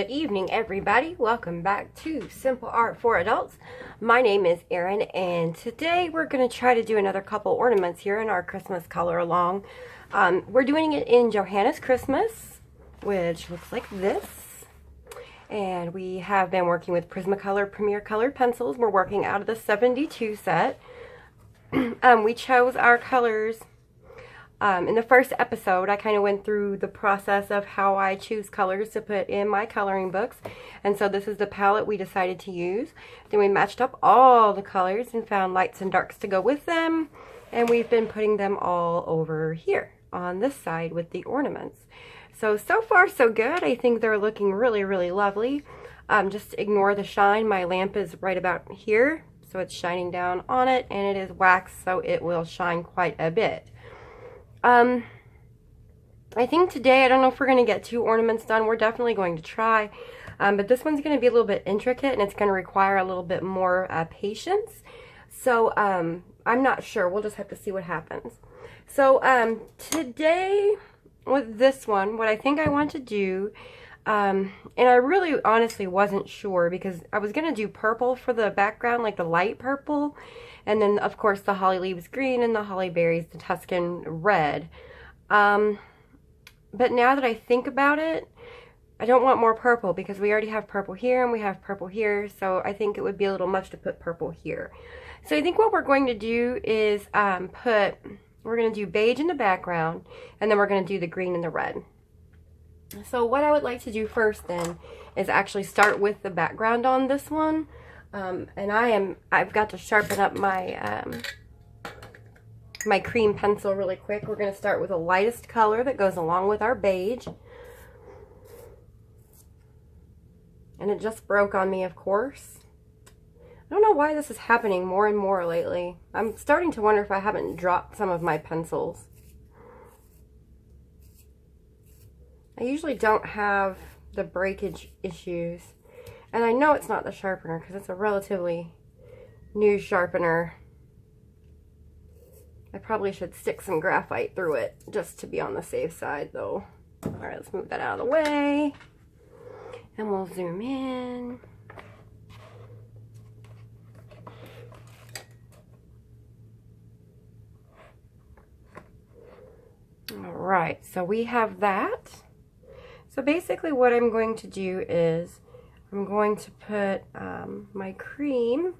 Good evening, everybody. Welcome back to Simple Art for Adults. My name is Erin, and today we're going to try to do another couple ornaments here in our Christmas color along. We're doing it in Johanna's Christmas, which looks like this. And we have been working with Prismacolor Premier Colored pencils. We're working out of the 72 set. We chose our colors. In the first episode, I kind of went through the process of how I choose colors to put in my coloring books. And so this is the palette we decided to use. Then we matched up all the colors and found lights and darks to go with them. And we've been putting them all over here on this side with the ornaments. So far so good. I think they're looking really, really lovely. Just ignore the shine. My lamp is right about here, so it's shining down on it, and it is wax, so it will shine quite a bit. I think today, I don't know if we're going to get 2 ornaments done. We're definitely going to try. But this one's going to be a little bit intricate, and it's going to require a little bit more patience. So, I'm not sure. We'll just have to see what happens. So, today, with this one, what I think I want to do, and I really honestly wasn't sure, because I was going to do purple for the background, like the light purple. And then, of course, the holly leaves green and the holly berries, the Tuscan Red. But now that I think about it, I don't want more purple because we already have purple here and we have purple here. So I think it would be a little much to put purple here. So I think what we're going to do is we're going to do beige in the background, and then we're going to do the green and the red. So what I would like to do first then is actually start with the background on this one. And I've got to sharpen up my my cream pencil really quick. We're going to start with the lightest color that goes along with our beige. And it just broke on me, of course. I don't know why this is happening more and more lately. I'm starting to wonder if I haven't dropped some of my pencils. I usually don't have the breakage issues. And I know it's not the sharpener because it's a relatively new sharpener. I probably should stick some graphite through it just to be on the safe side though. Alright, let's move that out of the way. And we'll zoom in. Alright, so we have that. So basically what I'm going to do is I'm going to put my cream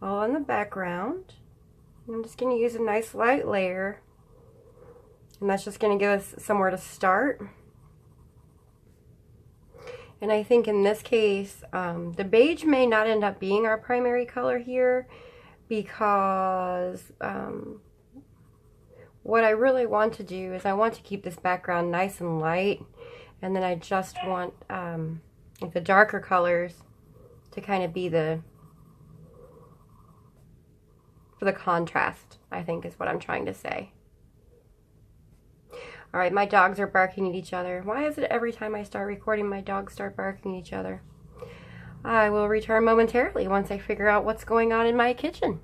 all on the background. I'm just going to use a nice light layer. And that's just going to give us somewhere to start. And I think in this case, the beige may not end up being our primary color here, because what I really want to do is I want to keep this background nice and light. And then I just want the darker colors to kind of be for the contrast, I think is what I'm trying to say. Alright, my dogs are barking at each other. Why is it every time I start recording my dogs start barking at each other? I will return momentarily once I figure out what's going on in my kitchen.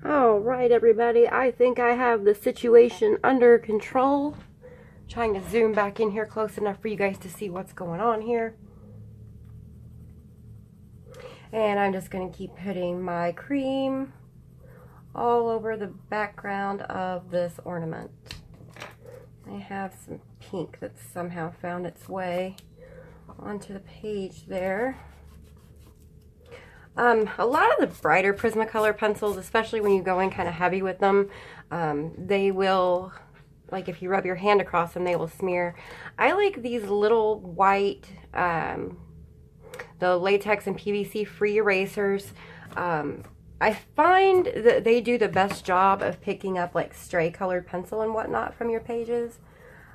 Alright everybody, I think I have the situation under control. Trying to zoom back in here close enough for you guys to see what's going on here. And I'm just going to keep putting my cream all over the background of this ornament. I have some pink that's somehow found its way onto the page there. A lot of the brighter Prismacolor pencils, especially when you go in kind of heavy with them, they will, like if you rub your hand across them, they will smear. I like these little white, the latex and PVC free erasers. I find that they do the best job of picking up like stray colored pencil and whatnot from your pages.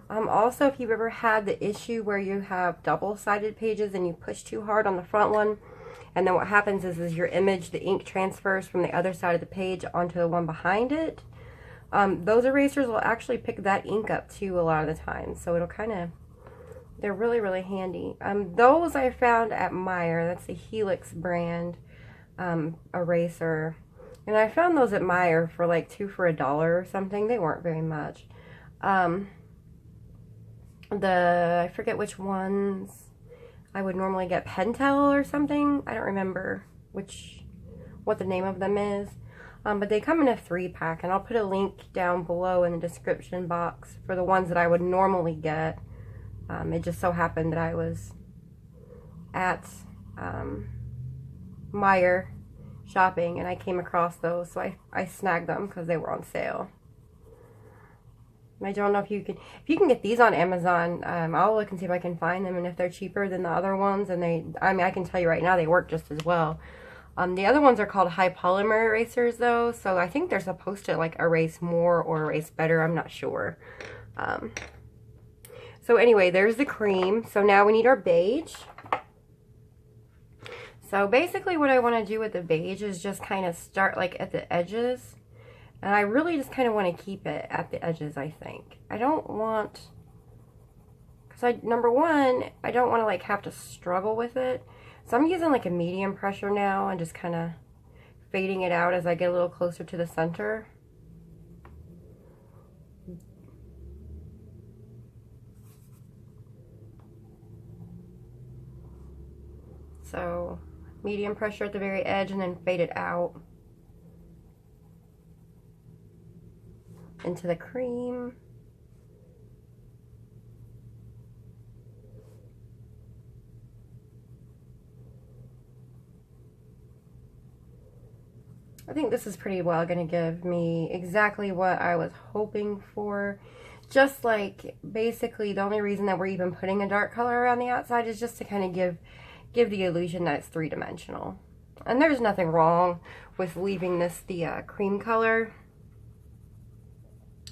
Also, if you've ever had the issue where you have double-sided pages and you push too hard on the front one, and then what happens is your image, the ink transfers from the other side of the page onto the one behind it. Those erasers will actually pick that ink up too a lot of the time. So it'll kind of, they're really, really handy. Those I found at Meyer. That's the Helix brand eraser. And I found those at Meyer for like 2 for $1 or something. They weren't very much. I forget which ones I would normally get, Pentel or something. I don't remember what the name of them is. But they come in a 3-pack, and I'll put a link down below in the description box for the ones that I would normally get. It just so happened that I was at Meijer shopping and I came across those, so I snagged them because they were on sale. I don't know if you can get these on Amazon. I'll look and see if I can find them, and if they're cheaper than the other ones, and I mean, I can tell you right now they work just as well. The other ones are called high polymer erasers though, so I think they're supposed to like erase more or erase better. I'm not sure. So anyway, there's the cream. So now we need our beige. So basically what I want to do with the beige is just kind of start like at the edges. And I really just kind of want to keep it at the edges, I think. I don't want, because number one, I don't want to like have to struggle with it. So I'm using like a medium pressure now and just kind of fading it out as I get a little closer to the center. So medium pressure at the very edge and then fade it out into the cream. I think this is pretty well going to give me exactly what I was hoping for. Just like basically the only reason that we're even putting a dark color around the outside is just to kind of give the illusion that it's 3-dimensional. And there's nothing wrong with leaving this the cream color.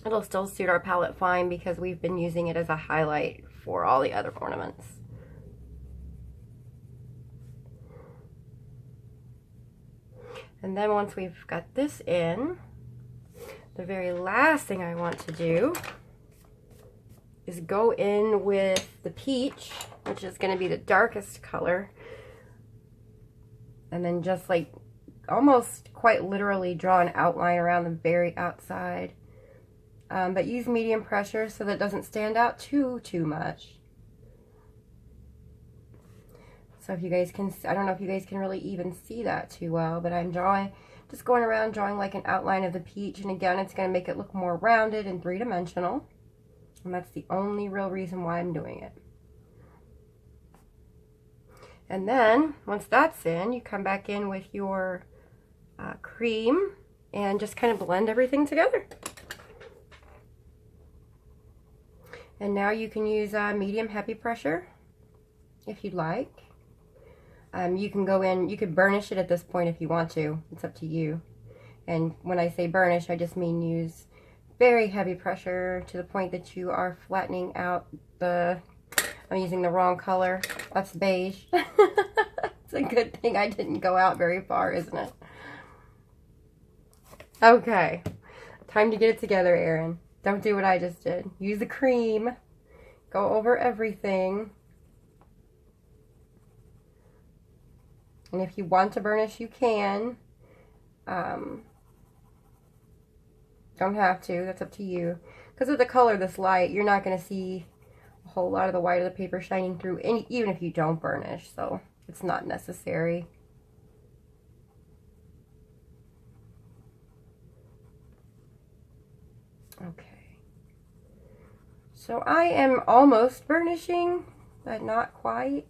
It'll still suit our palette fine because we've been using it as a highlight for all the other ornaments. And then once we've got this in, the very last thing I want to do is go in with the peach, which is going to be the darkest color. And then just like almost quite literally draw an outline around the very outside. But use medium pressure so that it doesn't stand out too much. So if you guys can, I don't know if you guys can really even see that too well, but I'm just going around drawing like an outline of the peach, and again, it's going to make it look more rounded and 3-dimensional, and that's the only real reason why I'm doing it. And then, once that's in, you come back in with your cream and just kind of blend everything together. And now you can use medium heavy pressure if you'd like. You can go in, you could burnish it at this point if you want to. It's up to you. And when I say burnish, I just mean use very heavy pressure to the point that you are flattening out I'm using the wrong color. That's beige. It's a good thing I didn't go out very far, isn't it? Okay. Time to get it together, Erin. Don't do what I just did. Use the cream. Go over everything. And if you want to burnish, you can. Don't have to. That's up to you. Because with the color this light, you're not going to see a whole lot of the white of the paper shining through, even if you don't burnish. So it's not necessary. Okay. So I am almost burnishing, but not quite.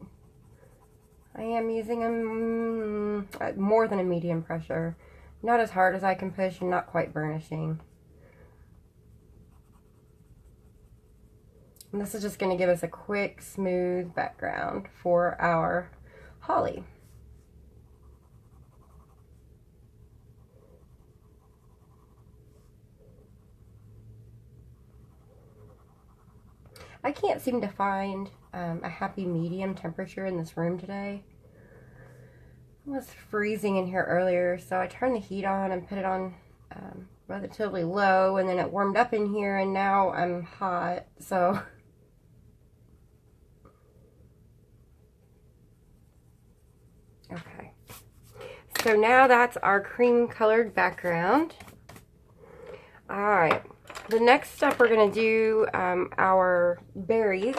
I am using more than a medium pressure. Not as hard as I can push and not quite burnishing. And this is just going to give us a quick, smooth background for our holly. I can't seem to find a happy medium temperature in this room today. It was freezing in here earlier, so I turned the heat on and put it on relatively low, and then it warmed up in here, and now I'm hot, so... Okay. So now that's our cream colored background. Alright, the next step we're going to do our berries.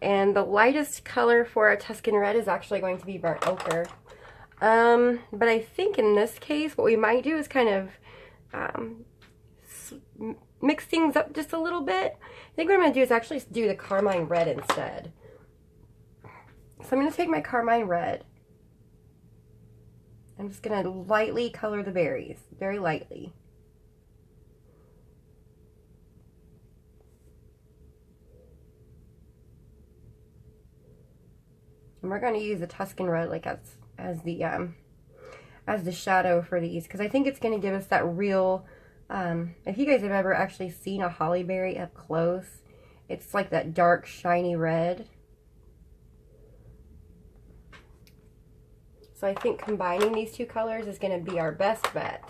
And the lightest color for a Tuscan Red is actually going to be burnt ochre. But I think in this case, what we might do is kind of mix things up just a little bit. I think what I'm going to do is actually do the carmine red instead. So I'm going to take my carmine red. I'm just going to lightly color the berries, very lightly. And we're going to use the Tuscan Red like as the shadow for these, because I think it's going to give us that real, if you guys have ever actually seen a holly berry up close, it's like that dark shiny red. So I think combining these two colors is going to be our best bet.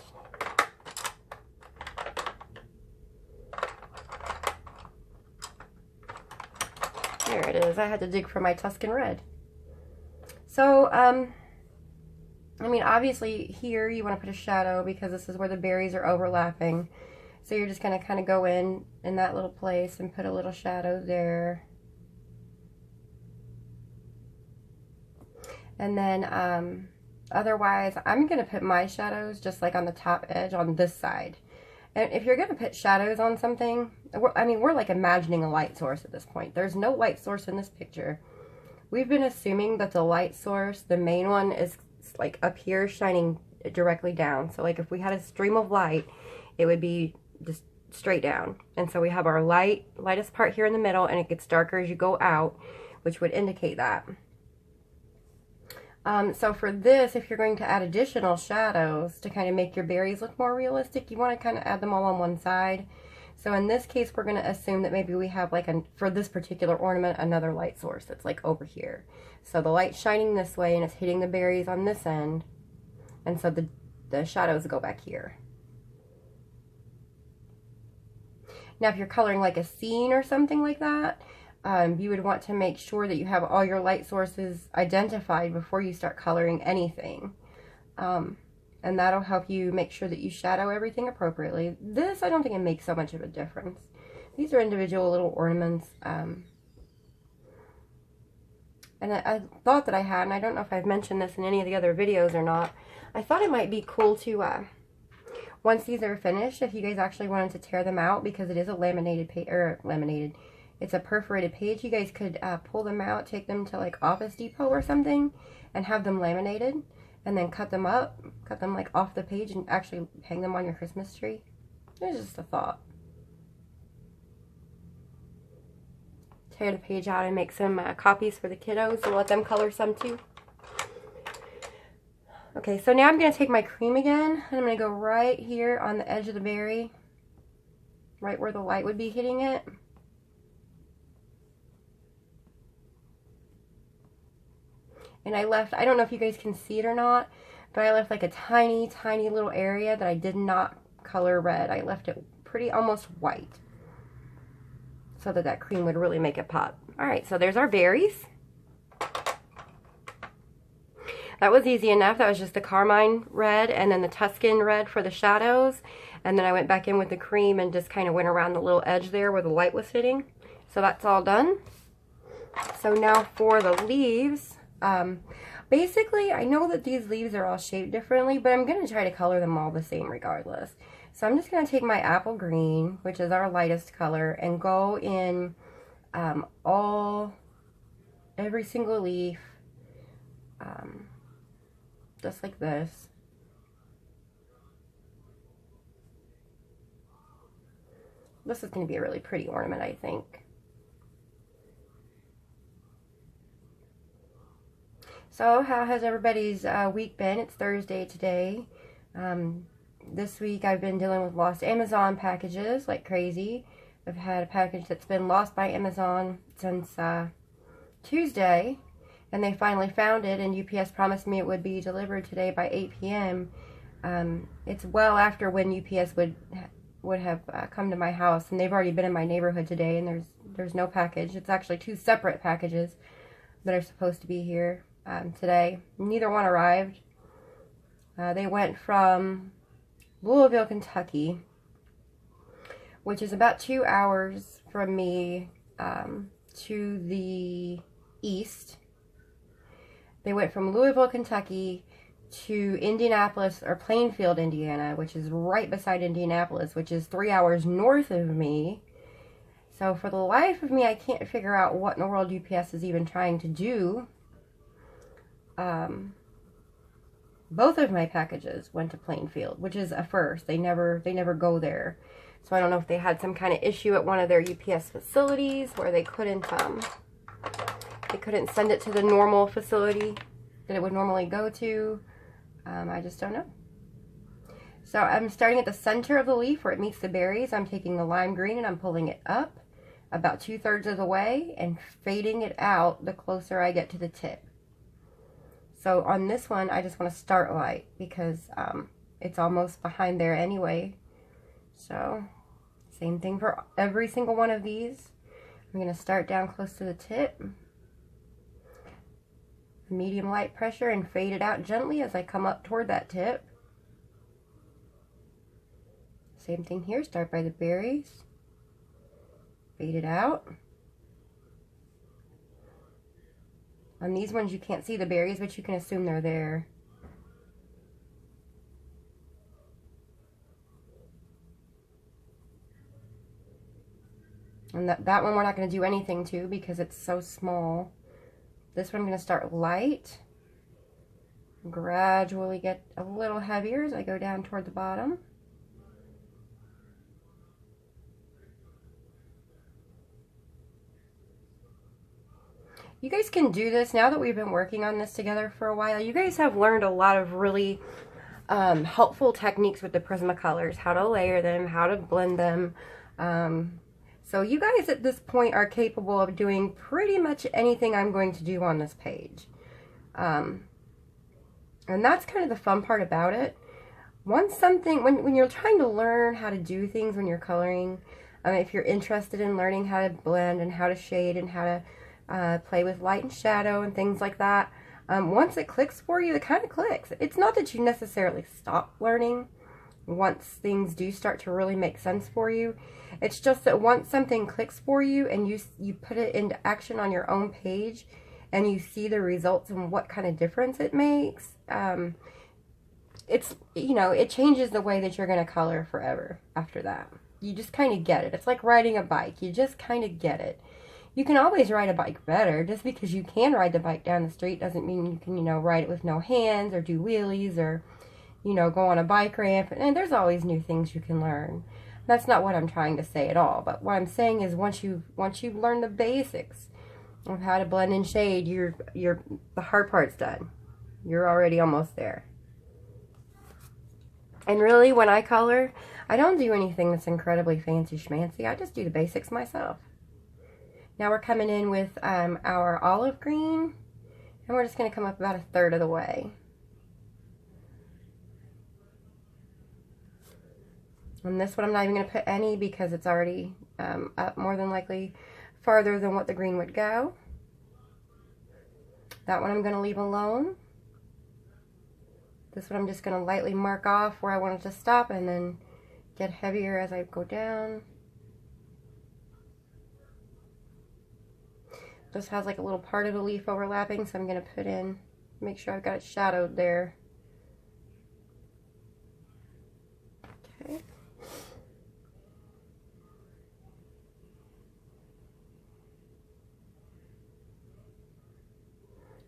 There it is. I had to dig for my Tuscan Red. So, I mean, obviously here you want to put a shadow because this is where the berries are overlapping. So you're just going to kind of go in that little place and put a little shadow there. And then, otherwise, I'm going to put my shadows just like on the top edge on this side. And if you're going to put shadows on something, I mean, we're like imagining a light source at this point. There's no light source in this picture. We've been assuming that the light source, the main one, is like up here shining directly down. So like if we had a stream of light, it would be just straight down. And so we have our lightest part here in the middle, and it gets darker as you go out, which would indicate that. So for this, if you're going to add additional shadows to kind of make your berries look more realistic, you want to kind of add them all on one side. So in this case, we're going to assume that maybe we have like, for this particular ornament, another light source that's like over here. So the light's shining this way and it's hitting the berries on this end. And so the shadows go back here. Now if you're coloring like a scene or something like that, you would want to make sure that you have all your light sources identified before you start coloring anything. And that'll help you make sure that you shadow everything appropriately. This, I don't think it makes so much of a difference. These are individual little ornaments. And I thought that I had, and I don't know if I've mentioned this in any of the other videos or not, I thought it might be cool to, once these are finished, if you guys actually wanted to tear them out, because it is a laminated page, or laminated, it's a perforated page, you guys could pull them out, take them to like Office Depot or something, and have them laminated. And then cut them up, cut them like off the page and actually hang them on your Christmas tree. It's just a thought. Tear the page out and make some copies for the kiddos and let them color some too. Okay, so now I'm going to take my cream again, and I'm going to go right here on the edge of the berry, right where the light would be hitting it. And I left, I don't know if you guys can see it or not, but I left like a tiny, tiny little area that I did not color red. I left it pretty almost white so that that cream would really make it pop. All right, so there's our berries. That was easy enough. That was just the carmine red and then the Tuscan red for the shadows. And then I went back in with the cream and just kind of went around the little edge there where the light was hitting. So that's all done. So now for the leaves. Basically, I know that these leaves are all shaped differently, but I'm going to try to color them all the same regardless. So I'm just going to take my apple green, which is our lightest color, and go in every single leaf, just like this. This is going to be a really pretty ornament, I think. So how has everybody's week been? It's Thursday today. This week I've been dealing with lost Amazon packages like crazy. I've had a package that's been lost by Amazon since Tuesday, and they finally found it, and UPS promised me it would be delivered today by 8 p.m. It's well after when UPS would have come to my house, and they've already been in my neighborhood today, and there's no package. It's actually two separate packages that are supposed to be here today. Neither one arrived. They went from Louisville, Kentucky, which is about 2 hours from me to the east. They went from Louisville, Kentucky to Indianapolis, or Plainfield, Indiana, which is right beside Indianapolis, which is 3 hours north of me. So for the life of me, I can't figure out what in the world UPS is even trying to do. Both of my packages went to Plainfield, which is a first. They never go there. So I don't know if they had some kind of issue at one of their UPS facilities where they couldn't send it to the normal facility that it would normally go to. I just don't know. So I'm starting at the center of the leaf where it meets the berries. I'm taking the lime green and I'm pulling it up about 2/3 of the way and fading it out the closer I get to the tip. So on this one, I just want to start light because it's almost behind there anyway. So same thing for every single one of these. I'm going to start down close to the tip. Medium light pressure and fade it out gently as I come up toward that tip. Same thing here, start by the berries. Fade it out. On these ones you can't see the berries, but you can assume they're there. And that one we're not going to do anything to because it's so small. This one I'm going to start light. Gradually get a little heavier as I go down toward the bottom. You guys can do this now that we've been working on this together for a while. You guys have learned a lot of really helpful techniques with the Prismacolors, how to layer them, how to blend them. So you guys at this point are capable of doing pretty much anything I'm going to do on this page. And that's kind of the fun part about it. Once something, when you're trying to learn how to do things when you're coloring, if you're interested in learning how to blend and how to shade and how to play with light and shadow and things like that, once it clicks for you, it kind of clicks. It's not that you necessarily stop learning once things do start to really make sense for you. It's just that once something clicks for you and you put it into action on your own page and you see the results and what kind of difference it makes, it's, you know, it changes the way that you're going to color forever after that. You just kind of get it. It's like riding a bike. You just kind of get it. You can always ride a bike better. Just because you can ride the bike down the street doesn't mean you can, you know, ride it with no hands or do wheelies or, you know, go on a bike ramp. And there's always new things you can learn. That's not what I'm trying to say at all. But what I'm saying is once you've learned the basics of how to blend and shade, the hard part's done. You're already almost there. And really, when I color, I don't do anything that's incredibly fancy schmancy. I just do the basics myself. Now we're coming in with our olive green, and we're just going to come up about 1/3 of the way. And this one I'm not even going to put any because it's already up more than likely farther than what the green would go. That one I'm going to leave alone. This one I'm just going to lightly mark off where I want it to stop and then get heavier as I go down. This has like a little part of the leaf overlapping, so I'm going to put in, make sure I've got it shadowed there. Okay.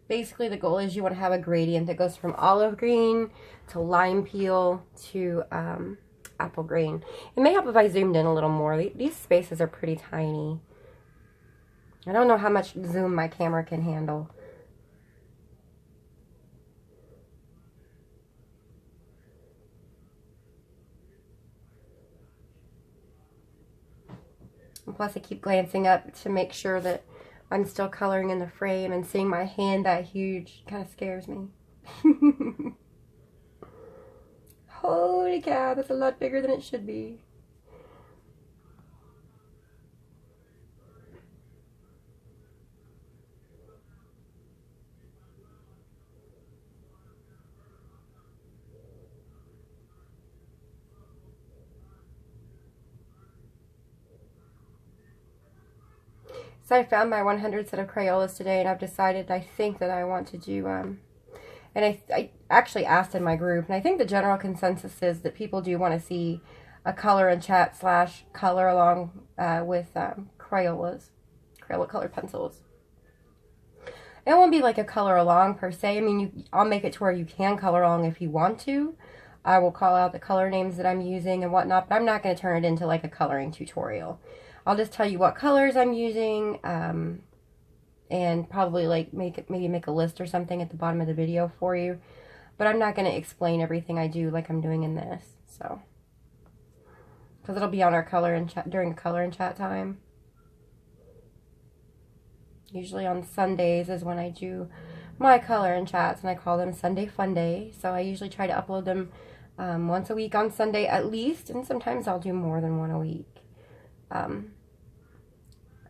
Basically the goal is you want to have a gradient that goes from olive green to lime peel to apple green. It may help if I zoomed in a little more. These spaces are pretty tiny. I don't know how much zoom my camera can handle. And plus I keep glancing up to make sure that I'm still coloring in the frame, and seeing my hand that huge kind of scares me. Holy cow, that's a lot bigger than it should be. So I found my 100 set of Crayolas today, and I've decided I think that I want to do, and I actually asked in my group, and I think the general consensus is that people do want to see a color and chat / color along with Crayolas, Crayola colored pencils. It won't be like a color along per se. I mean, I'll make it to where you can color along if you want to. I will call out the color names that I'm using and whatnot, but I'm not going to turn it into like a coloring tutorial. I'll just tell you what colors I'm using, and probably like maybe make a list or something at the bottom of the video for you. But I'm not going to explain everything I do like I'm doing in this, so because it'll be on our color and chat during color and chat time. Usually on Sundays is when I do my color and chats, and I call them Sunday Fun Day. So I usually try to upload them once a week on Sunday at least, and sometimes I'll do more than one a week.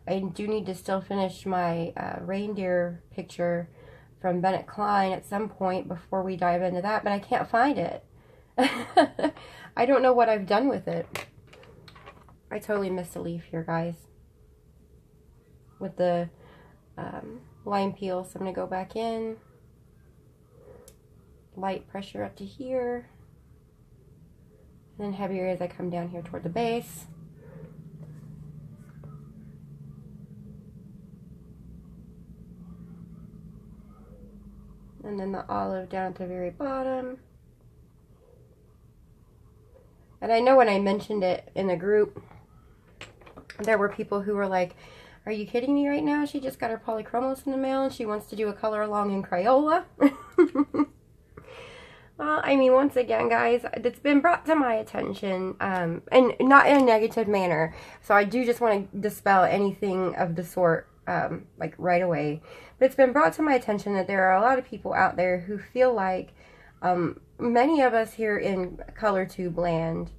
I do need to still finish my reindeer picture from Bennett Klein at some point before we dive into that, but I can't find it. I don't know what I've done with it. I totally missed a leaf here, guys, with the lime peel. So I'm going to go back in, light pressure up to here, and then heavier as I come down here toward the base. And then the olive down at the very bottom. And I know when I mentioned it in the group, there were people who were like, "Are you kidding me right now? She just got her polychromos in the mail and she wants to do a color along in Crayola." Well, I mean, once again, guys, it's been brought to my attention, and not in a negative manner. So I do just want to dispel anything of the sort, like right away. But it's been brought to my attention that there are a lot of people out there who feel like many of us here in ColorTube land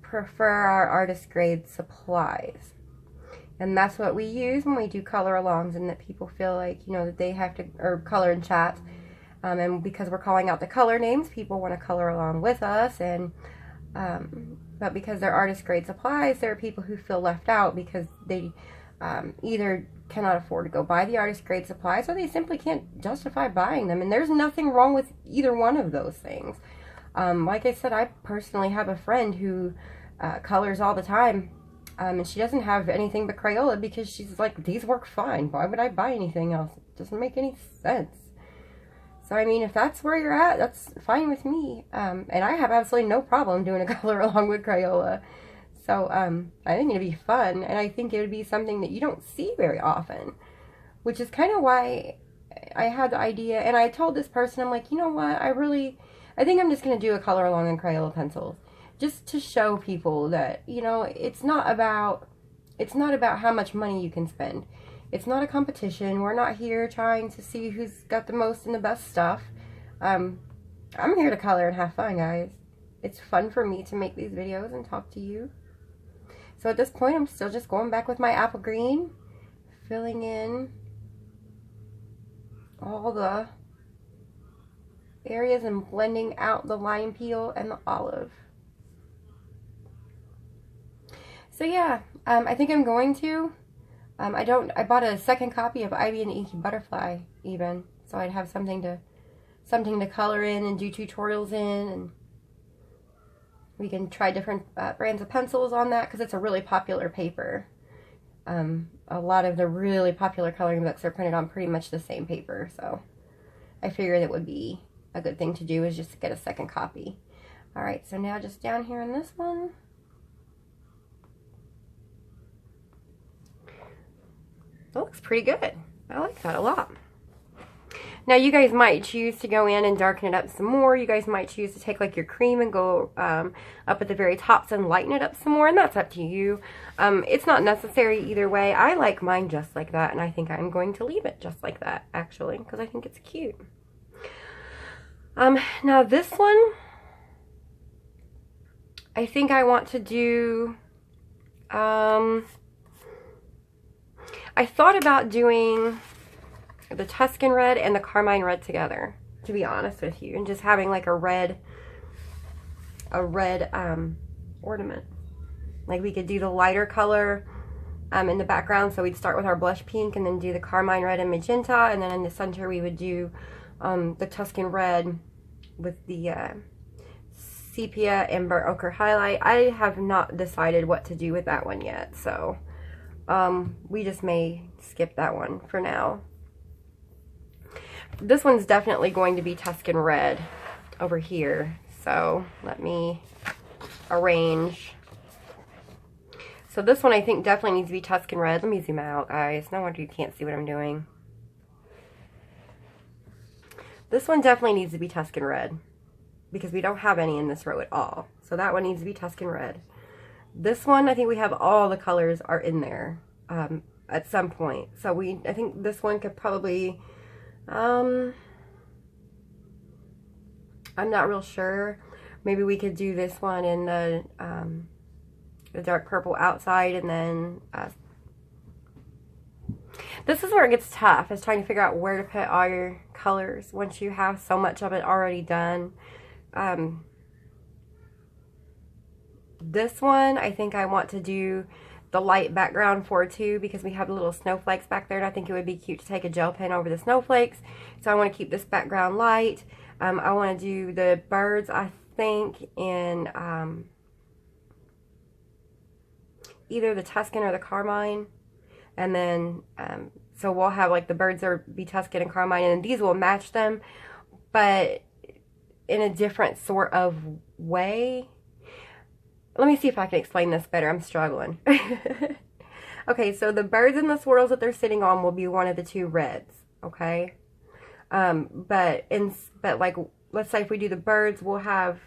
prefer our artist grade supplies. And that's what we use when we do color alongs, and that people feel like, you know, that they have to, or color and chat. And because we're calling out the color names, people want to color along with us. And but because they're artist grade supplies, there are people who feel left out because they either cannot afford to go buy the artist grade supplies, or they simply can't justify buying them. And there's nothing wrong with either one of those things. Like I said, I personally have a friend who colors all the time. And she doesn't have anything but Crayola because she's like, these work fine. Why would I buy anything else? It doesn't make any sense. So, I mean, if that's where you're at, that's fine with me. And I have absolutely no problem doing a color along with Crayola. So, I think it'd be fun. And I think it would be something that you don't see very often. Which is kind of why I had the idea. And I told this person, I'm like, you know what? I think I'm just going to do a color along in Crayola pencils. Just to show people that, you know, it's not about how much money you can spend. It's not a competition. We're not here trying to see who's got the most and the best stuff. I'm here to color and have fun, guys. It's fun for me to make these videos and talk to you. So at this point, I'm still just going back with my apple green, filling in all the areas and blending out the lime peel and the olive. So yeah, I think I'm going to. I bought a second copy of Ivy and the Inky Butterfly even, so I'd have something to color in and do tutorials in, and we can try different brands of pencils on that because it's a really popular paper. A lot of the really popular coloring books are printed on pretty much the same paper, so I figured it would be a good thing to do is just to get a second copy. Alright, so now just down here in this one. That looks pretty good. I like that a lot. Now you guys might choose to go in and darken it up some more. You guys might choose to take like your cream and go up at the very tops and lighten it up some more, and that's up to you. It's not necessary either way. I like mine just like that, and I think I'm going to leave it just like that actually because I think it's cute. Now this one, I think I want to do, I thought about doing the Tuscan Red and the Carmine Red together, to be honest with you, and just having like a red ornament. Like we could do the lighter color in the background. So we'd start with our blush pink and then do the carmine red and magenta, and then in the center we would do the Tuscan Red with the sepia and burnt ochre highlight. I have not decided what to do with that one yet, so we just may skip that one for now. This one's definitely going to be Tuscan Red over here, so let me arrange. So this one I think definitely needs to be Tuscan Red. Let me zoom out, guys. No wonder you can't see what I'm doing. This one definitely needs to be Tuscan Red because we don't have any in this row at all. So that one needs to be Tuscan Red. This one, I think we have all the colors are in there at some point. So I think this one could probably, I'm not real sure. Maybe we could do this one in the dark purple outside, and then this is where it gets tough, is trying to figure out where to put all your colors once you have so much of it already done. This one, I think I want to do the light background for too, because we have the little snowflakes back there, and I think it would be cute to take a gel pen over the snowflakes. So I want to keep this background light. I want to do the birds, I think, in either the Tuscan or the Carmine. And then, so we'll have like the birds be Tuscan and Carmine, and these will match them, but in a different sort of way. Let me see if I can explain this better. I'm struggling. Okay, so the birds and the swirls that they're sitting on will be one of the two reds, okay? But like, let's say if we do the birds, we'll have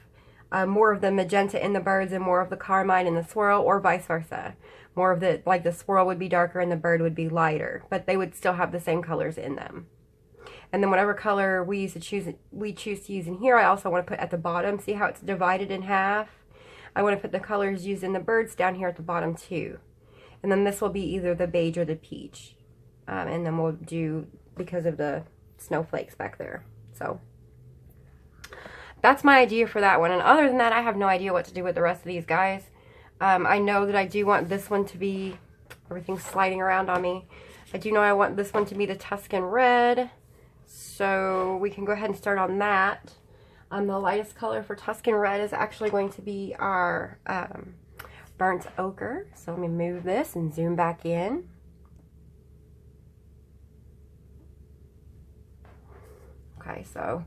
more of the magenta in the birds and more of the carmine in the swirl, or vice versa. More of the, like the swirl would be darker and the bird would be lighter, but they would still have the same colors in them. And then whatever color we choose to use in here, I also want to put at the bottom. See how it's divided in half? I want to put the colors used in the birds down here at the bottom too. And then this will be either the beige or the peach. And then we'll do, because of the snowflakes back there. So that's my idea for that one. And other than that, I have no idea what to do with the rest of these guys. I know that I do want this one to be, everything's sliding around on me. I do know I want this one to be the Tuscan Red. So we can go ahead and start on that. The lightest color for Tuscan Red is actually going to be our burnt ochre. So let me move this and zoom back in. Okay, so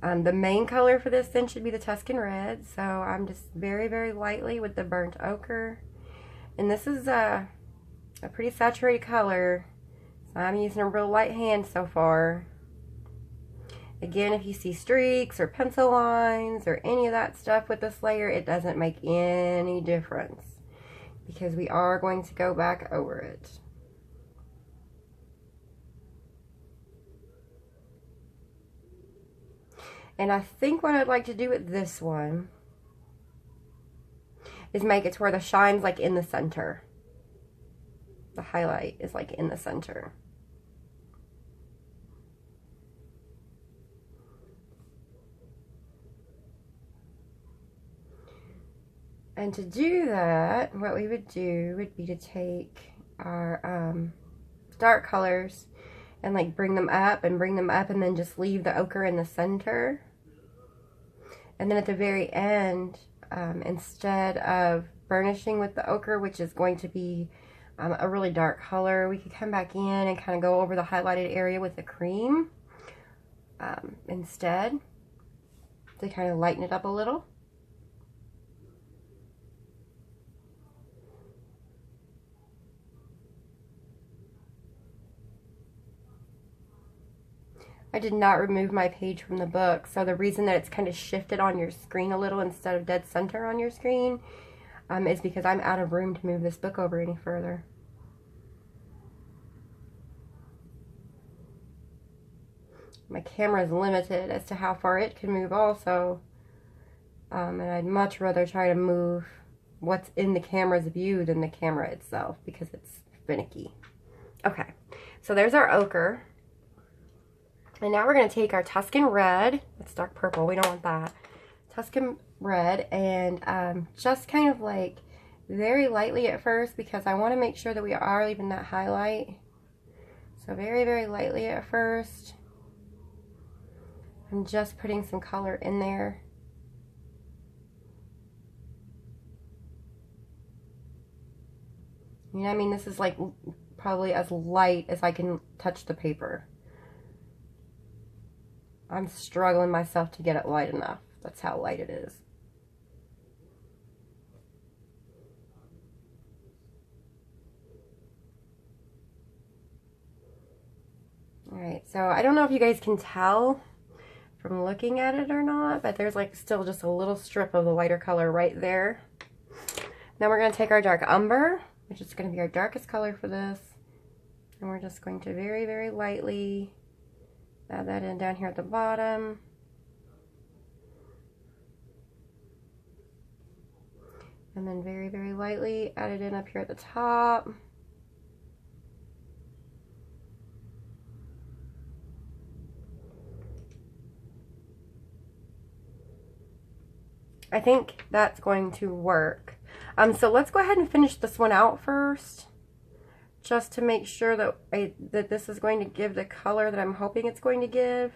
the main color for this then should be the Tuscan Red. So I'm just very, very lightly with the burnt ochre. And this is a pretty saturated color. So I'm using a real light hand so far. Again, if you see streaks or pencil lines or any of that stuff with this layer, it doesn't make any difference because we are going to go back over it. And I think what I'd like to do with this one is make it to where the shine's like in the center. The highlight is like in the center. And to do that, what we would do would be to take our dark colors and like bring them up and then just leave the ochre in the center. And then at the very end, instead of burnishing with the ochre, which is going to be a really dark color, we could come back in and kind of go over the highlighted area with the cream instead to kind of lighten it up a little. I did not remove my page from the book, so the reason that it's kind of shifted on your screen a little instead of dead center on your screen is because I'm out of room to move this book over any further. My camera is limited as to how far it can move also, and I'd much rather try to move what's in the camera's view than the camera itself because it's finicky. Okay, so there's our ochre. And now we're going to take our Tuscan Red. It's dark purple. We don't want that. Tuscan Red, and just kind of like very lightly at first because I want to make sure that we are leaving that highlight. So very, very lightly at first. I'm just putting some color in there. You know what I mean? This is like probably as light as I can touch the paper. I'm struggling myself to get it light enough. That's how light it is. Alright, so I don't know if you guys can tell from looking at it or not, but there's like still just a little strip of the lighter color right there. Now we're going to take our dark umber, which is going to be our darkest color for this, and we're just going to very, very lightly add that in down here at the bottom. And then very, very lightly add it in up here at the top. I think that's going to work. So let's go ahead and finish this one out first, just to make sure that that this is going to give the color that I'm hoping it's going to give,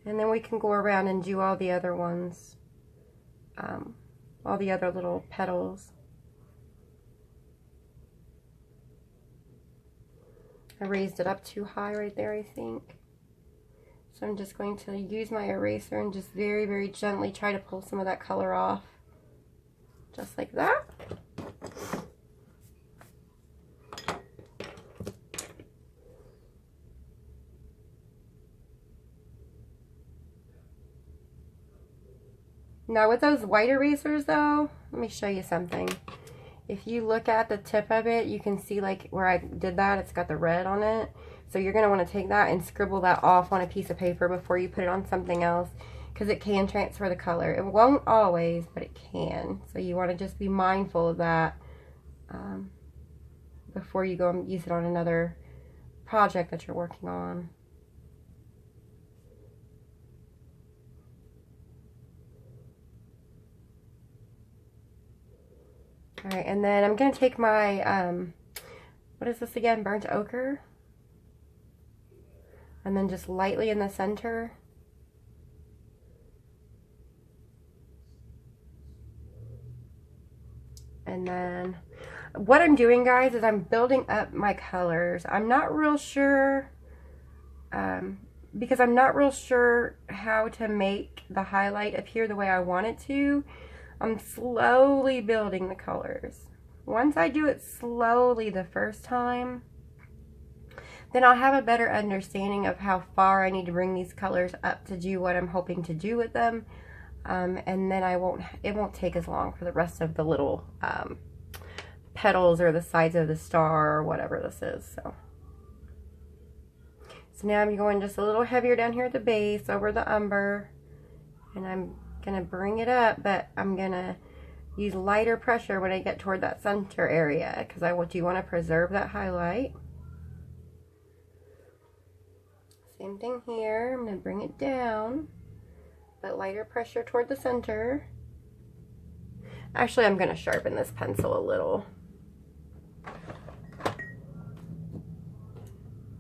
and then we can go around and do all the other ones, all the other little petals. I raised it up too high right there, I think. So I'm just going to use my eraser and just very, very gently try to pull some of that color off. Just like that. Now with those white erasers though, let me show you something. If you look at the tip of it, you can see like where I did that, it's got the red on it. So you're going to want to take that and scribble that off on a piece of paper before you put it on something else, because it can transfer the color. It won't always, but it can. So you want to just be mindful of that before you go and use it on another project that you're working on. Alright, and then I'm going to take my, what is this again, burnt ochre? And then just lightly in the center. And then what I'm doing, guys, is I'm building up my colors. I'm not real sure, because I'm not real sure how to make the highlight appear the way I want it to. I'm slowly building the colors. Once I do it slowly the first time, then I'll have a better understanding of how far I need to bring these colors up to do what I'm hoping to do with them. And then it won't take as long for the rest of the little petals or the sides of the star or whatever this is. So now I'm going just a little heavier down here at the base over the umber, and I'm going to bring it up, but I'm going to use lighter pressure when I get toward that center area, because I do want to preserve that highlight. Same thing here. I'm going to bring it down, but lighter pressure toward the center. Actually, I'm going to sharpen this pencil a little.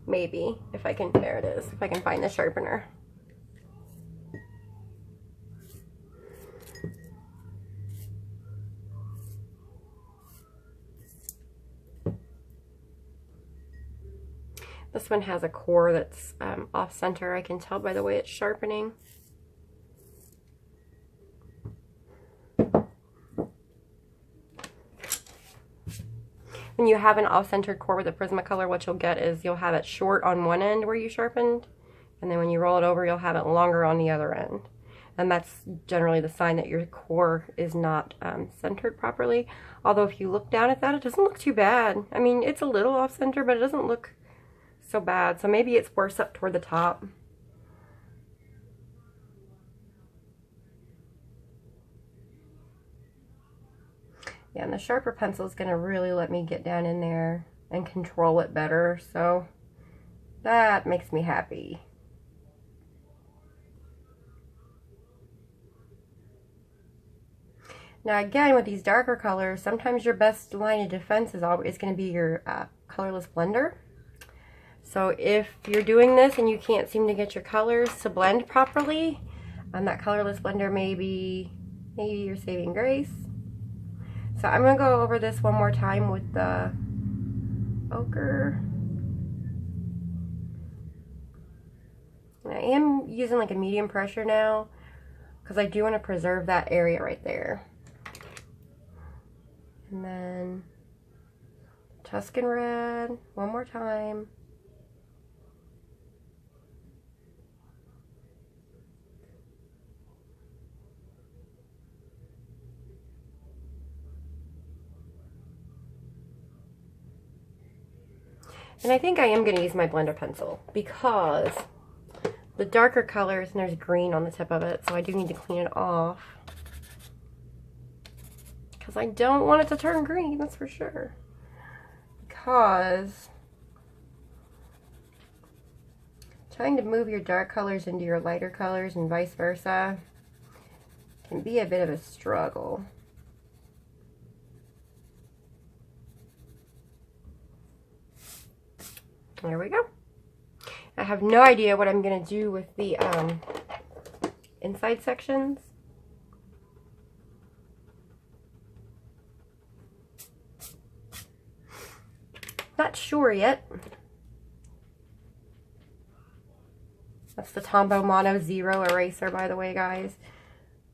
Maybe, if I can, there it is, if I can find the sharpener. This one has a core that's off center. I can tell by the way it's sharpening. When you have an off-centered core with a Prismacolor, what you'll get is you'll have it short on one end where you sharpened, and then when you roll it over, you'll have it longer on the other end. And that's generally the sign that your core is not centered properly. Although if you look down at that, it doesn't look too bad. I mean, it's a little off-center, but it doesn't look so bad. So maybe it's worse up toward the top. Yeah, and the sharper pencil is going to really let me get down in there and control it better. So that makes me happy. Now again, with these darker colors, sometimes your best line of defense is always going to be your colorless blender. So if you're doing this and you can't seem to get your colors to blend properly, that colorless blender may be your saving grace. So I'm going to go over this one more time with the ochre. And I am using like a medium pressure now because I do want to preserve that area right there. And then Tuscan Red one more time. And I think I am going to use my blender pencil because the darker colors, and there's green on the tip of it, so I do need to clean it off. Because I don't want it to turn green, that's for sure. Because trying to move your dark colors into your lighter colors and vice versa can be a bit of a struggle. There we go. I have no idea what I'm going to do with the inside sections. Not sure yet. That's the Tombow Mono Zero eraser, by the way, guys.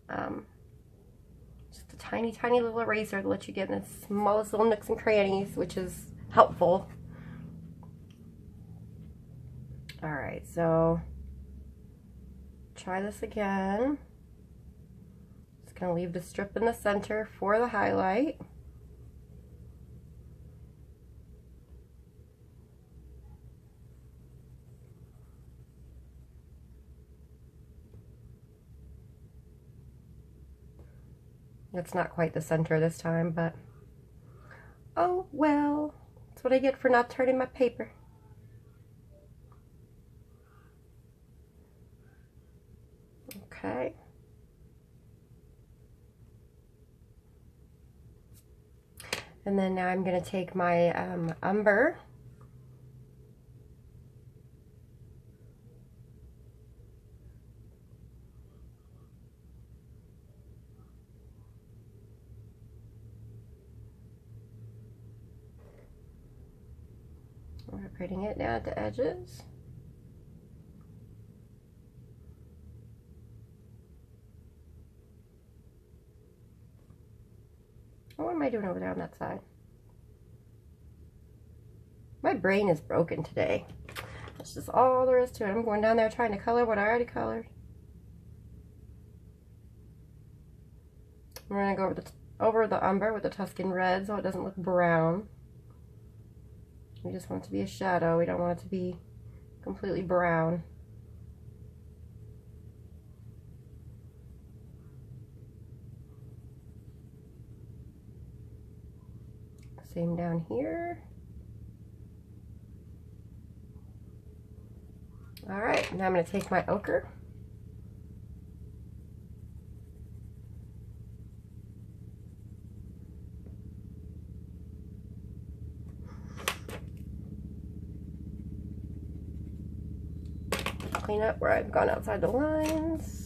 Just a tiny, tiny little eraser to let you get in the smallest little nooks and crannies, which is helpful. Alright, so try this again. Just going to leave the strip in the center for the highlight. It's not quite the center this time, but oh well. That's what I get for not turning my paper. Okay. And then now I'm going to take my Umber. We're putting it down at the edges. What am I doing over there on that side? My brain is broken today. That's just all there is to it. I'm going down there trying to color what I already colored. We're going to go over the Umber with the Tuscan Red so it doesn't look brown. We just want it to be a shadow. We don't want it to be completely brown. Same down here. Alright, now I'm going to take my ochre. Clean up where I've gone outside the lines.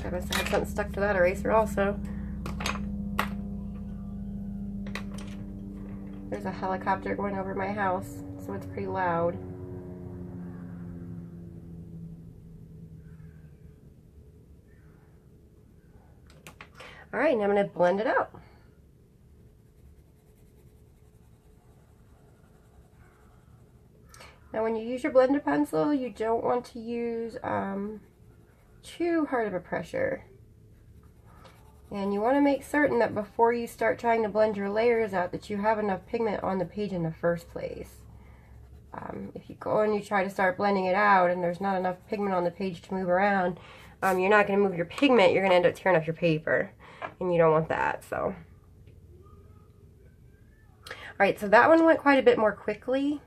I must have had something stuck to that eraser also. There's a helicopter going over my house, so it's pretty loud. Alright, now I'm going to blend it out. Now when you use your blender pencil, you don't want to use too hard of a pressure. And you want to make certain that before you start trying to blend your layers out that you have enough pigment on the page in the first place. If you go and you try to start blending it out and there's not enough pigment on the page to move around, you're not going to move your pigment, you're going to end up tearing up your paper. And you don't want that, so. Alright, so that one went quite a bit more quickly.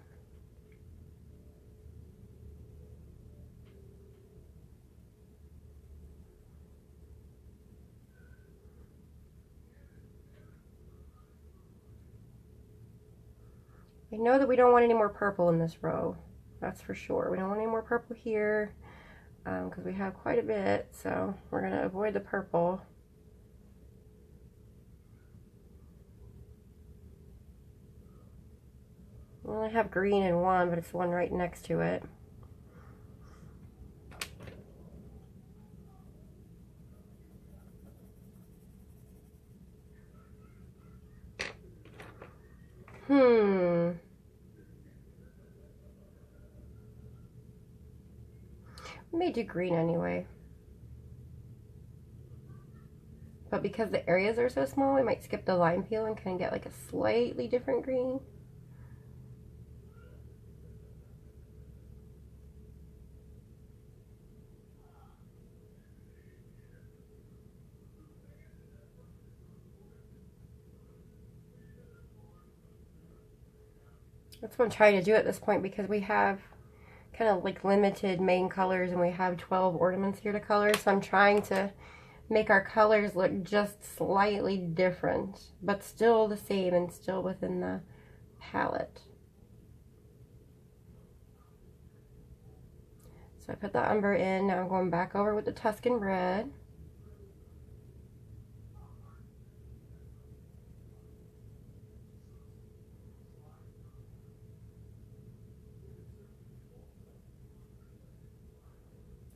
I know that we don't want any more purple in this row. That's for sure. We don't want any more purple here because we have quite a bit, so we're going to avoid the purple. We only have green in one, but it's the one right next to it. We may do green anyway. But because the areas are so small, we might skip the lime peel and kind of get like a slightly different green. That's what I'm trying to do at this point because we have kind of like limited main colors and we have 12 ornaments here to color. So I'm trying to make our colors look just slightly different, but still the same and still within the palette. So I put the Umber in. Now I'm going back over with the Tuscan Red.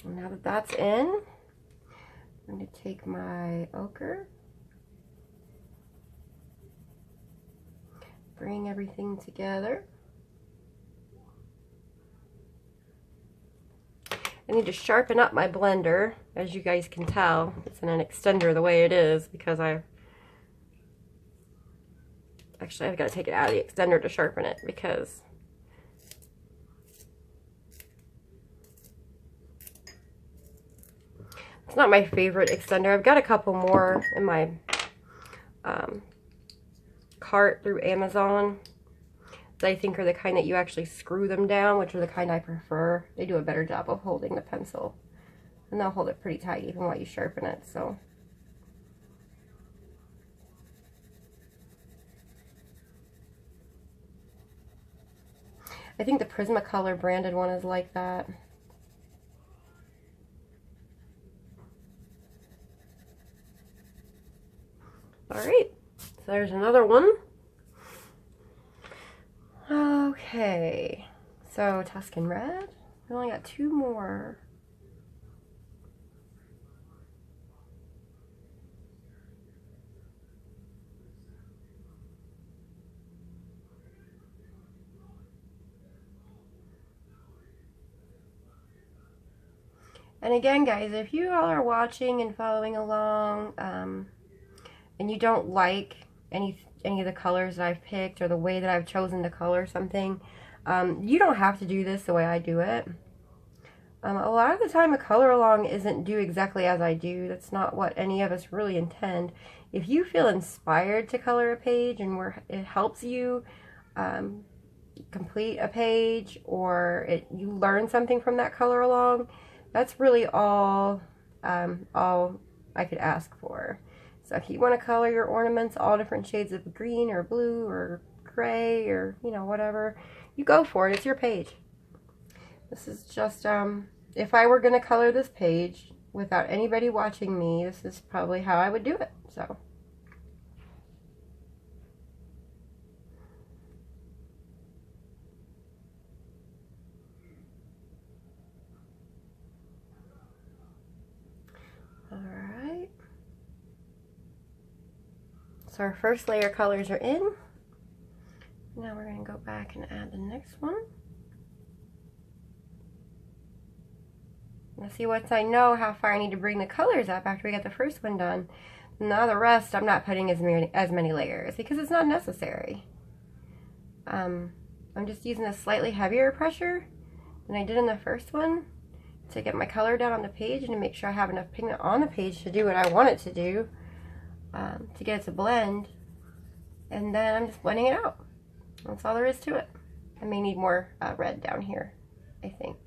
And now that that's in, I'm going to take my ochre, bring everything together. I need to sharpen up my blender. As you guys can tell, it's in an extender the way it is because I've got to take it out of the extender to sharpen it because it's not my favorite extender. I've got a couple more in my cart through Amazon that I think are the kind that you actually screw them down, which are the kind I prefer. They do a better job of holding the pencil. And they'll hold it pretty tight even while you sharpen it, so. I think the Prismacolor branded one is like that. Alright, so there's another one. Okay, so Tuscan Red. We only got 2 more. And again, guys, if you all are watching and following along, and you don't like any of the colors that I've picked or the way that I've chosen to color something, you don't have to do this the way I do it. A lot of the time a color along isn't do exactly as I do. That's not what any of us really intend. If you feel inspired to color a page and it helps you complete a page, or you learn something from that color along, that's really all I could ask for. So if you want to color your ornaments all different shades of green or blue or gray or, you know, whatever, you go for it. It's your page. This is just, if I were going to color this page without anybody watching me, this is probably how I would do it. So. Alright. So our first layer colors are in. Now we're going to go back and add the next one. Now see, once I know how far I need to bring the colors up after we get the first one done, now the rest I'm not putting as many layers because it's not necessary. I'm just using a slightly heavier pressure than I did in the first one to get my color down on the page and to make sure I have enough pigment on the page to do what I want it to do, to get it to blend. And then I'm just blending it out. That's all there is to it. I may need more red down here, I think.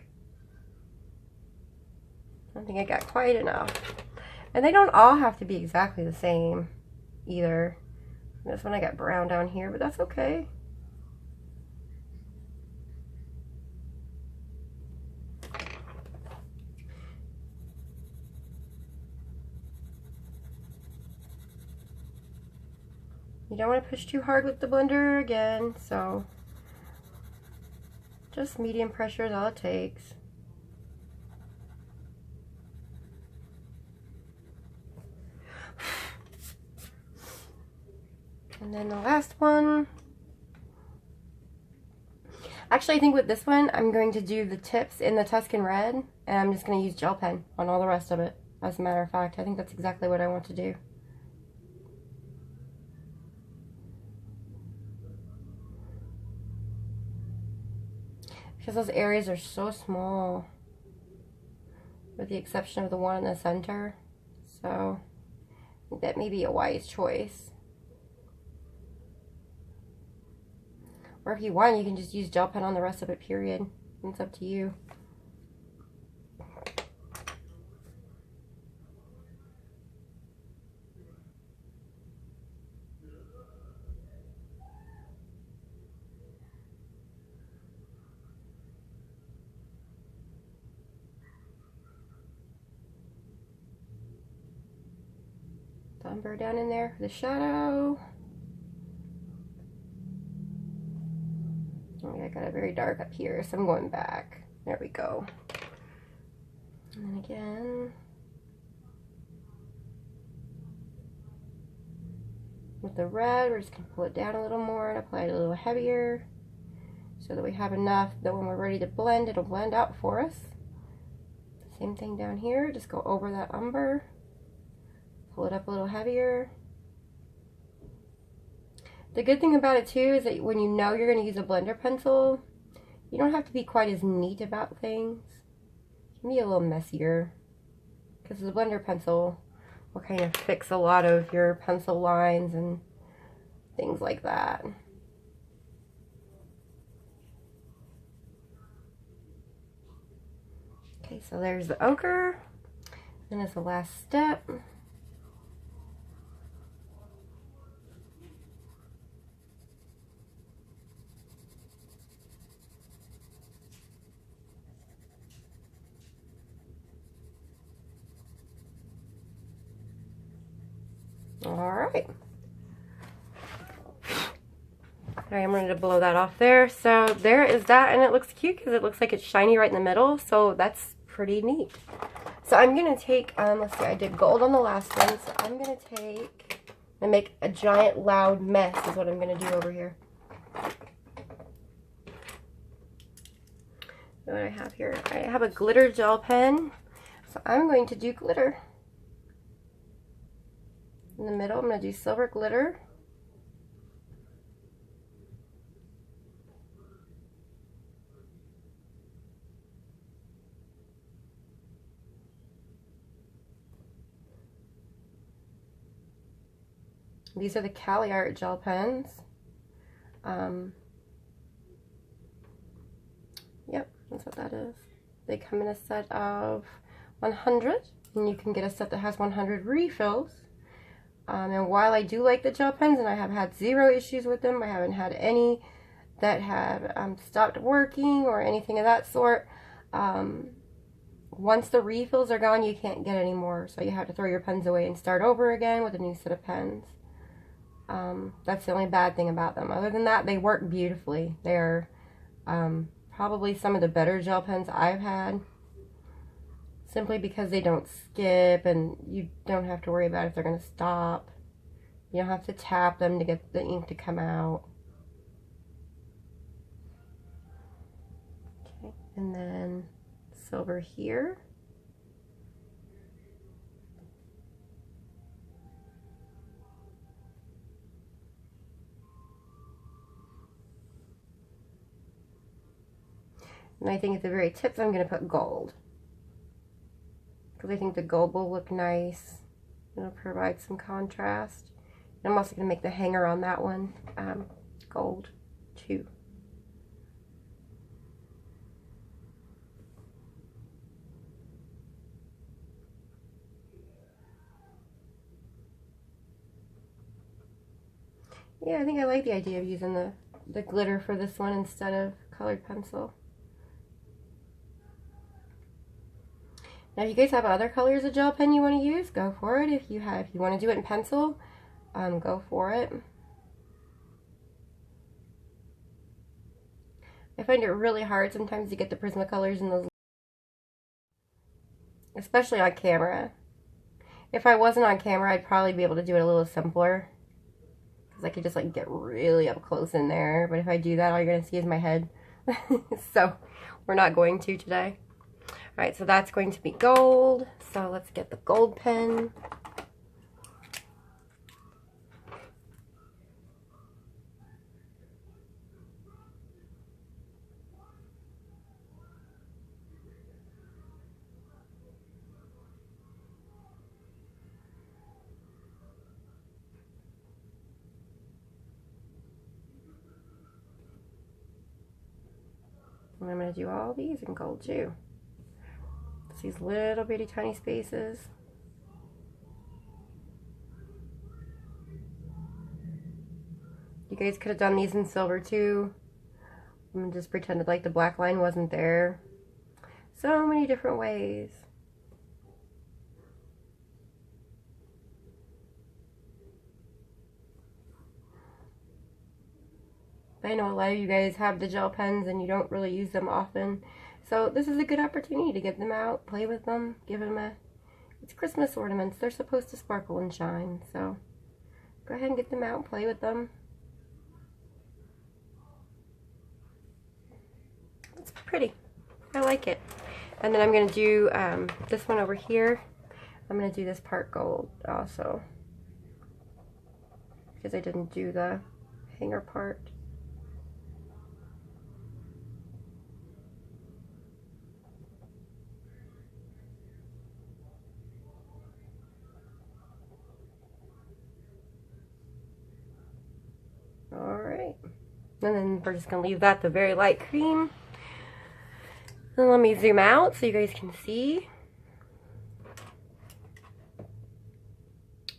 I don't think I got quite enough. And they don't all have to be exactly the same either. This one I got brown down here, but that's okay. don't want to push too hard with the blender again, so just medium pressure is all it takes. And then the last one. Actually, I think with this one, I'm going to do the tips in the Tuscan Red, and I'm just going to use gel pen on all the rest of it. As a matter of fact, I think that's exactly what I want to do. Because those areas are so small, with the exception of the one in the center. So, I think that may be a wise choice. Or if you want, you can just use gel pen on the rest of it, period. It's up to you. Umber down in there for the shadow. Oh, yeah, I got it very dark up here, so I'm going back. There we go. And then again, with the red, we're just going to pull it down a little more and apply it a little heavier so that we have enough that when we're ready to blend, it'll blend out for us. Same thing down here, just go over that umber. Pull it up a little heavier. The good thing about it too is that when you know you're going to use a blender pencil, you don't have to be quite as neat about things. It can be a little messier because the blender pencil will kind of fix a lot of your pencil lines and things like that. Okay, so there's the ochre. Then as the last step, alright. Alright, I'm ready to blow that off there. So there is that, and it looks cute because it looks like it's shiny right in the middle, so that's pretty neat. So I'm going to take, let's see, I did gold on the last one, so I'm going to take and make a giant loud mess is what I'm going to do over here. What do I have here? I have a glitter gel pen, so I'm going to do glitter. In the middle, I'm going to do silver glitter. These are the Cali Art gel pens. Yep, that's what that is. They come in a set of 100, and you can get a set that has 100 refills. And while I do like the gel pens, and I have had zero issues with them, I haven't had any that have stopped working or anything of that sort. Once the refills are gone, you can't get any more, so you have to throw your pens away and start over again with a new set of pens. That's the only bad thing about them. Other than that, they work beautifully. They're probably some of the better gel pens I've had, simply because they don't skip and you don't have to worry about if they're going to stop. You don't have to tap them to get the ink to come out. Okay, and then silver here. And I think at the very tips I'm going to put gold, because I think the gold will look nice. It'll provide some contrast. And I'm also going to make the hanger on that one gold too. Yeah, I think I like the idea of using the glitter for this one instead of colored pencil. Now, if you guys have other colors of gel pen you want to use, go for it. If you want to do it in pencil, go for it. I find it really hard sometimes to get the Prismacolors in those, especially on camera. If I wasn't on camera, I'd probably be able to do it a little simpler, because I could just like get really up close in there. But if I do that, all you're going to see is my head. So we're not going to today. Alright, so that's going to be gold. So let's get the gold pen. And I'm going to do all these in gold too. It's these little bitty tiny spaces. You guys could have done these in silver too. And just pretended like the black line wasn't there. So many different ways. I know a lot of you guys have the gel pens and you don't really use them often. So this is a good opportunity to get them out, play with them, give them a... It's Christmas ornaments. They're supposed to sparkle and shine. So go ahead and get them out, play with them. It's pretty. I like it. And then I'm going to do this one over here. I'm going to do this part gold also, because I didn't do the hanger part. Alright, and then we're just going to leave that the very light cream. Then let me zoom out so you guys can see.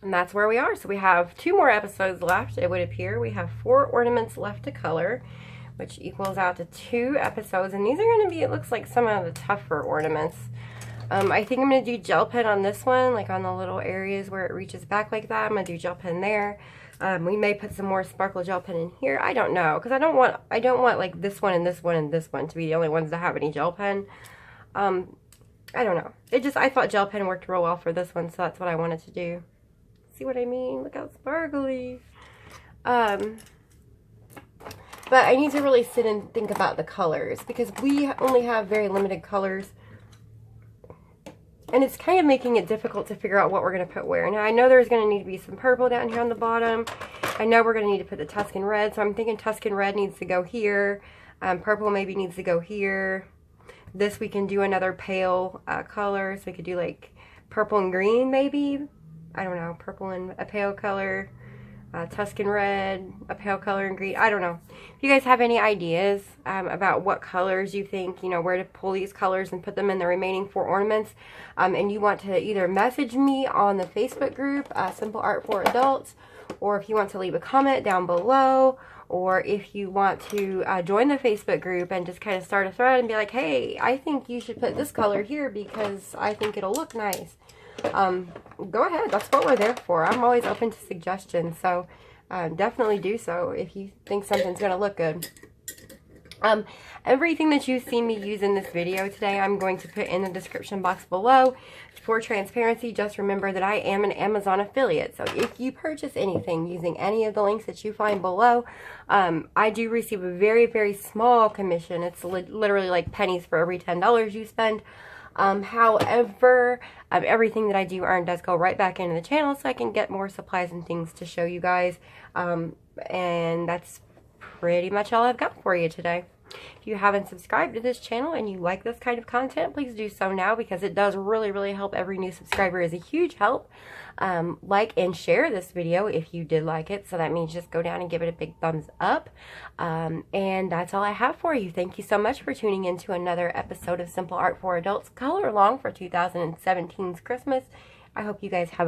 And that's where we are. So we have 2 more episodes left, it would appear. We have 4 ornaments left to color, which equals out to 2 episodes. And these are going to be, it looks like, some of the tougher ornaments. I think I'm going to do gel pen on this one, like on the little areas where it reaches back like that. I'm going to do gel pen there. We may put some more sparkle gel pen in here. I don't know, because I don't want like this one and this one and this one to be the only ones that have any gel pen. I don't know. I thought gel pen worked real well for this one, so that's what I wanted to do. See what I mean? Look how sparkly. But I need to really sit and think about the colors, because we only have very limited colors. And it's kind of making it difficult to figure out what we're going to put where. Now, I know there's going to need to be some purple down here on the bottom. I know we're going to need to put the Tuscan Red, so I'm thinking Tuscan Red needs to go here. Purple maybe needs to go here. This we can do another pale color, so we could do like purple and green maybe. I don't know, purple and a pale color. Tuscan Red, a pale color, and green. I don't know. If you guys have any ideas about what colors you think, you know, where to pull these colors and put them in the remaining 4 ornaments, and you want to either message me on the Facebook group, Simple Art for Adults, or if you want to leave a comment down below, or if you want to join the Facebook group and just kind of start a thread and be like, hey, I think you should put this color here because I think it'll look nice. Go ahead. That's what we're there for. I'm always open to suggestions, so definitely do so if you think something's going to look good. Everything that you see me use in this video today, I'm going to put in the description box below. For transparency, just remember that I am an Amazon affiliate, so if you purchase anything using any of the links that you find below, I do receive a very, very small commission. It's literally like pennies for every $10 you spend. However, everything that I do earn does go right back into the channel, so I can get more supplies and things to show you guys. And that's pretty much all I've got for you today. If you haven't subscribed to this channel and you like this kind of content, please do so now, because it does really, really help. Every new subscriber is a huge help. Like and share this video if you did like it. So that means just go down and give it a big thumbs up. And that's all I have for you. Thank you so much for tuning in to another episode of Simple Art for Adults Color Along for 2017's Christmas. I hope you guys have a